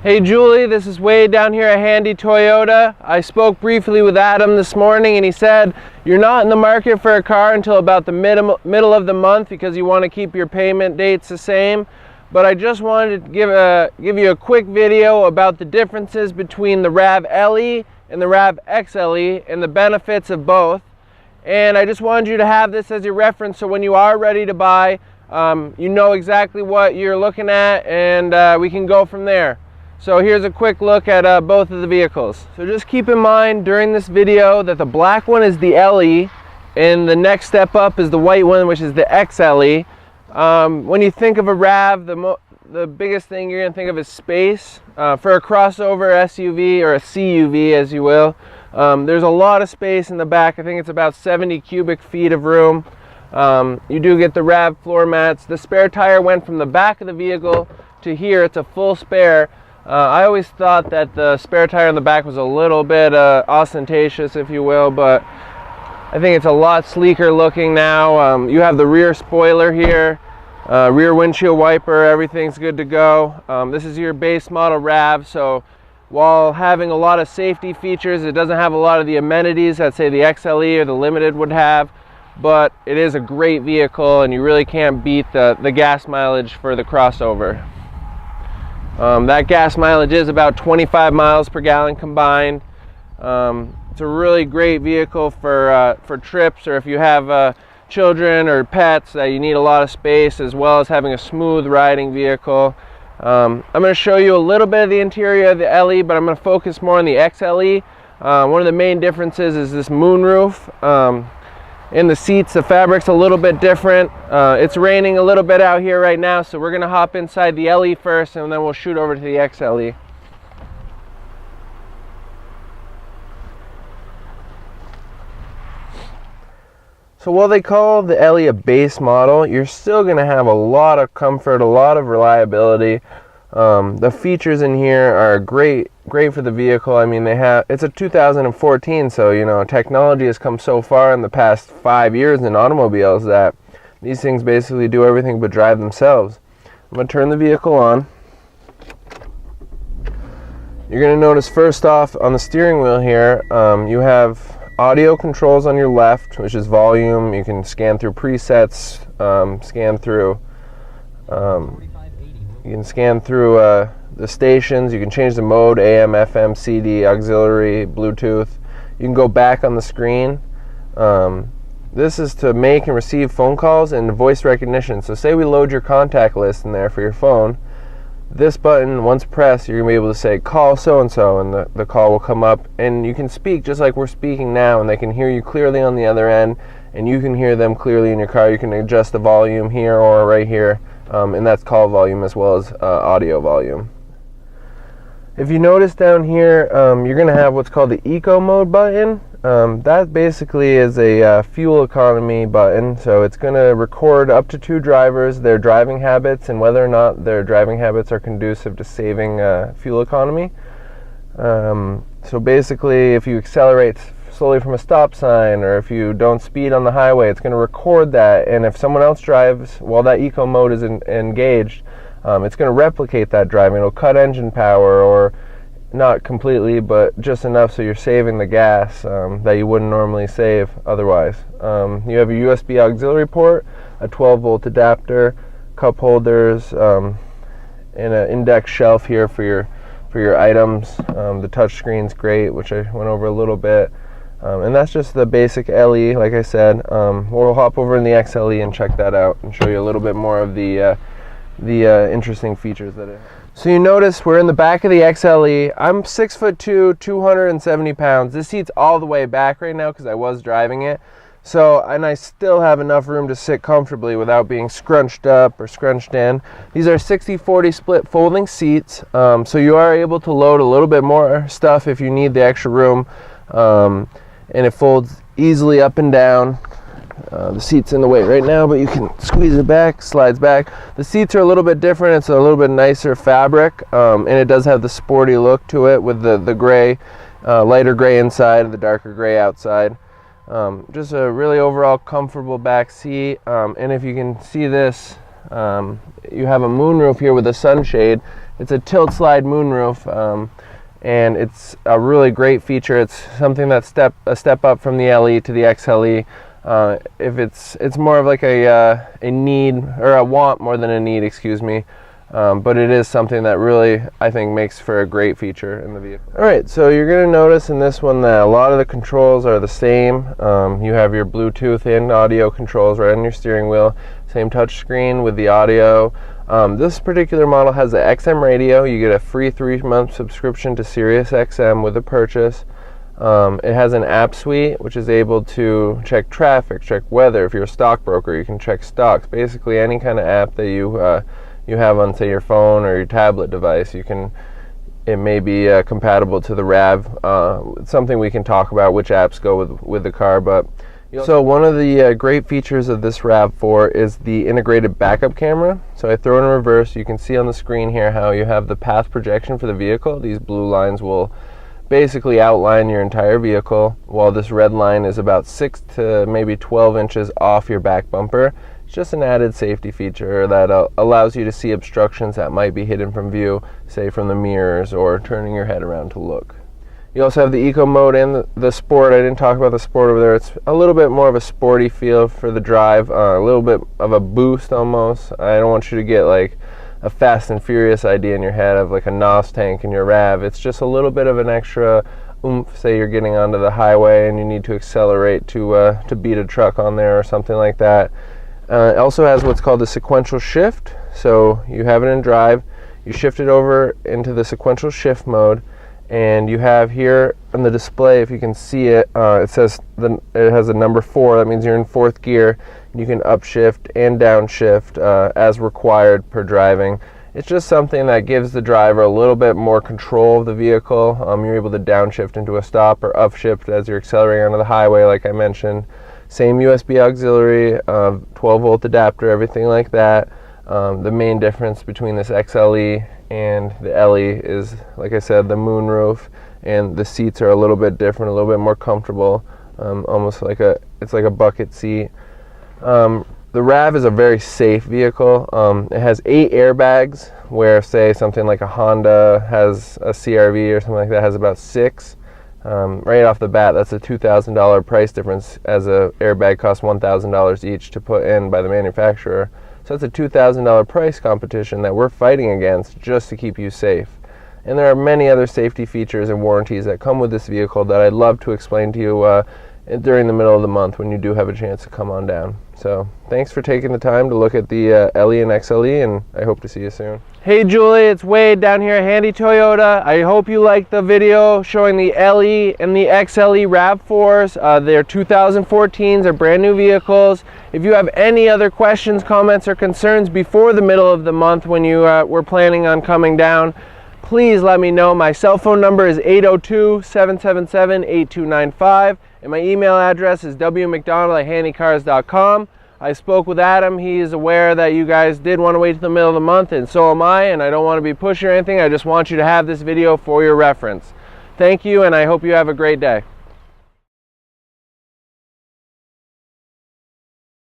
Hey Julie, this is Wade down here at Handy Toyota. I spoke briefly with Adam this morning and he said you're not in the market for a car until about the middle of the month because you want to keep your payment dates the same. But I just wanted to give you a quick video about the differences between the RAV4 and the RAV4 and the benefits of both. And I just wanted you to have this as your reference so when you are ready to buy, you know exactly what you're looking at, and we can go from there. So here's a quick look at both of the vehicles. So just keep in mind during this video that the black one is the LE and the next step up is the white one, which is the XLE. When you think of a RAV, the biggest thing you're going to think of is space. For a crossover SUV or a CUV as you will, there's a lot of space in the back. I think it's about 70 cubic feet of room. You do get the RAV floor mats. The spare tire went from the back of the vehicle to here. It's a full spare. I always thought that the spare tire in the back was a little bit ostentatious, if you will, but I think it's a lot sleeker looking now. You have the rear spoiler here, rear windshield wiper, everything's good to go. This is your base model RAV, so while having a lot of safety features, it doesn't have a lot of the amenities that say the XLE or the Limited would have, but it is a great vehicle and you really can't beat the gas mileage for the crossover. That gas mileage is about 25 miles per gallon combined. It's a really great vehicle for trips, or if you have children or pets that you need a lot of space, as well as having a smooth riding vehicle. I'm going to show you a little bit of the interior of the LE, but I'm going to focus more on the XLE. One of the main differences is this moonroof. In the seats, the fabric's a little bit different. It's raining a little bit out here right now, so we're going to hop inside the LE first and then we'll shoot over to the XLE. So while they call the LE a base model, you're still going to have a lot of comfort, a lot of reliability. The features in here are great for the vehicle. I mean, it's a 2014, so you know technology has come so far in the past 5 years in automobiles that these things basically do everything but drive themselves. I'm going to turn the vehicle on. You're going to notice first off on the steering wheel here, you have audio controls on your left, which is volume. You can scan through presets, you can scan through the stations. You can change the mode, AM, FM, CD, auxiliary, Bluetooth. You can go back on the screen. This is to make and receive phone calls and voice recognition. So say we load your contact list in there for your phone. This button, once pressed, you're going to be able to say, call so-and-so, and the call will come up. And you can speak just like we're speaking now, and they can hear you clearly on the other end, and you can hear them clearly in your car. You can adjust the volume here or right here. And that's call volume as well as audio volume. If you notice down here, you're going to have what's called the Eco Mode button. That basically is a fuel economy button, so it's going to record up to 2 drivers, their driving habits, and whether or not their driving habits are conducive to saving fuel economy. So basically, if you accelerate slowly from a stop sign, or if you don't speed on the highway, it's going to record that, and if someone else drives while that eco mode is engaged, it's going to replicate that driving. It'll cut engine power, or not completely, but just enough so you're saving the gas that you wouldn't normally save otherwise. You have a USB auxiliary port, a 12-volt adapter, cup holders, and an index shelf here for your items. The touch screen's great, which I went over a little bit. And that's just the basic LE, like I said. We'll hop over in the XLE and check that out and show you a little bit more of the interesting features that it has. So you notice we're in the back of the XLE. I'm 6'2", 270 pounds. This seat's all the way back right now because I was driving it. And I still have enough room to sit comfortably without being scrunched up or scrunched in. These are 60-40 split folding seats, so you are able to load a little bit more stuff if you need the extra room. And it folds easily up and down. The seat's in the way right now, but you can squeeze it back, slides back. The seats are a little bit different. It's a little bit nicer fabric, and it does have the sporty look to it with the gray, lighter gray inside and the darker gray outside. Just a really overall comfortable back seat. And if you can see this, You have a moonroof here with a sunshade. It's a tilt slide moonroof, and it's a really great feature. It's something that's a step up from the LE to the XLE. If it's more of like a need, or a want more than a need, excuse me. But it is something that really, I think, makes for a great feature in the vehicle. Alright, so you're going to notice in this one that a lot of the controls are the same. You have your Bluetooth and audio controls right on your steering wheel. Same touch screen with the audio. This particular model has the XM radio. You get a free 3-month subscription to Sirius XM with the purchase. It has an app suite which is able to check traffic, check weather. If you're a stockbroker, you can check stocks. Basically any kind of app that you have on, say, your phone or your tablet device. It may be compatible to the RAV. It's something we can talk about, which apps go with the car. But so one of the great features of this RAV4 is the integrated backup camera. So I throw it in reverse. You can see on the screen here how you have the path projection for the vehicle. These blue lines will basically outline your entire vehicle, while this red line is about 6 to maybe 12 inches off your back bumper. It's just an added safety feature that allows you to see obstructions that might be hidden from view, say from the mirrors or turning your head around to look. You also have the eco mode and the sport. I didn't talk about the sport over there. It's a little bit more of a sporty feel for the drive, a little bit of a boost almost. I don't want you to get like a Fast and Furious idea in your head of like a NOS tank in your RAV. It's just a little bit of an extra oomph. Say you're getting onto the highway and you need to accelerate to beat a truck on there or something like that. It also has what's called the sequential shift. So you have it in drive, you shift it over into the sequential shift mode, and you have here on the display, if you can see it, it says it has a number 4. That means you're in 4th gear. You can upshift and downshift as required per driving. It's just something that gives the driver a little bit more control of the vehicle. You're able to downshift into a stop or upshift as you're accelerating onto the highway, like I mentioned. Same USB auxiliary, 12-volt adapter, everything like that. The main difference between this XLE and the LE is, like I said, the moonroof, and the seats are a little bit different, a little bit more comfortable, almost like it's like a bucket seat. The RAV is a very safe vehicle. It has 8 airbags, where say something like a Honda has a CR-V or something like that has about 6. Right off the bat, that's a $2,000 price difference, as a airbag costs $1,000 each to put in by the manufacturer. So that's a $2,000 price competition that we're fighting against just to keep you safe. And there are many other safety features and warranties that come with this vehicle that I'd love to explain to you during the middle of the month when you do have a chance to come on down. So thanks for taking the time to look at the LE and XLE, and I hope to see you soon. Hey Julie, it's Wade down here at Handy Toyota. I hope you liked the video showing the LE and the XLE RAV4s. They're 2014s, they're brand new vehicles. If you have any other questions, comments, or concerns before the middle of the month when you were planning on coming down, please let me know. My cell phone number is 802-777-8295, and my email address is wmcdonald@handycars.com. I spoke with Adam. He is aware that you guys did want to wait till the middle of the month, and so am I, and I don't want to be pushy or anything. I just want you to have this video for your reference. Thank you, and I hope you have a great day.